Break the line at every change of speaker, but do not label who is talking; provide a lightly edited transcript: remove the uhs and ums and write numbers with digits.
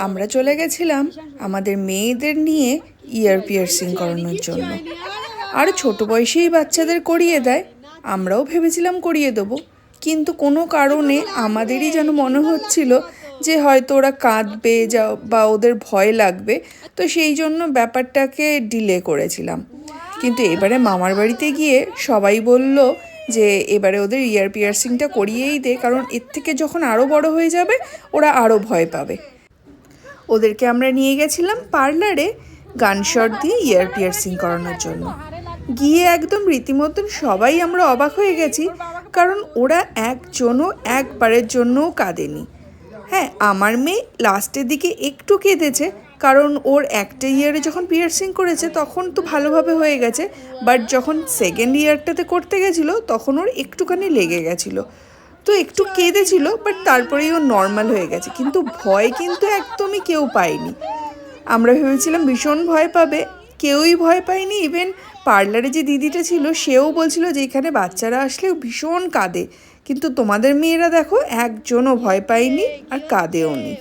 আমরা চলে গেছিলাম আমাদের মেয়েদের নিয়ে ইয়ার পিয়ার্সিং করানোর জন্য। আর ছোট বয়সেই বাচ্চাদের করিয়ে দেয়, আমরাও ভেবেছিলাম করিয়ে দেবো, কিন্তু কোনো কারণে আমাদেরই যেন মনে হচ্ছিল যে হয়তো ওরা কাঁদবে বা ওদের ভয় লাগবে, তো সেই জন্য ব্যাপারটাকে ডিলে করেছিলাম। কিন্তু এবারে মামার বাড়িতে গিয়ে সবাই বলল যে এবারে ওদের ইয়ার পিয়ার্সিংটা করিয়েই দে, কারণ এর থেকে যখন আরও বড় হয়ে যাবে ওরা আরও ভয় পাবে। ওদেরকে আমরা নিয়ে গেছিলাম পার্লারে গানশট দিয়ে ইয়ার পিয়ার্সিং করানোর জন্য। গিয়ে একদম রীতিমতন সবাই আমরা অবাক হয়ে গেছি, কারণ ওরা একজনও একবারের জন্যও কাঁদেনি। হ্যাঁ, আমার মেয়ে লাস্টের দিকে একটু কেঁদেছে, কারণ ওর একটা ইয়ারে যখন পিয়ার্সিং করেছে তখন তো ভালোভাবে হয়ে গেছে, বাট যখন সেকেন্ড ইয়ারটাতে করতে গেছিলো তখন ওর একটুখানি লেগে গেছিলো, তো একটু কেঁদেছিল, বাট তারপরেই ও নর্মাল হয়ে গেছে। কিন্তু ভয় কিন্তু একদমই কেউ পায়নি। আমরা ভেবেছিলাম ভীষণ ভয় পাবে, কেউই ভয় পায়নি। ইভেন পার্লারে যে দিদিটা ছিল সেও বলছিল যে এখানে বাচ্চারা আসলেও ভীষণ কাঁদে, কিন্তু তোমাদের মেয়েরা দেখো একজনও ভয় পায়নি আর কাঁদেও নি।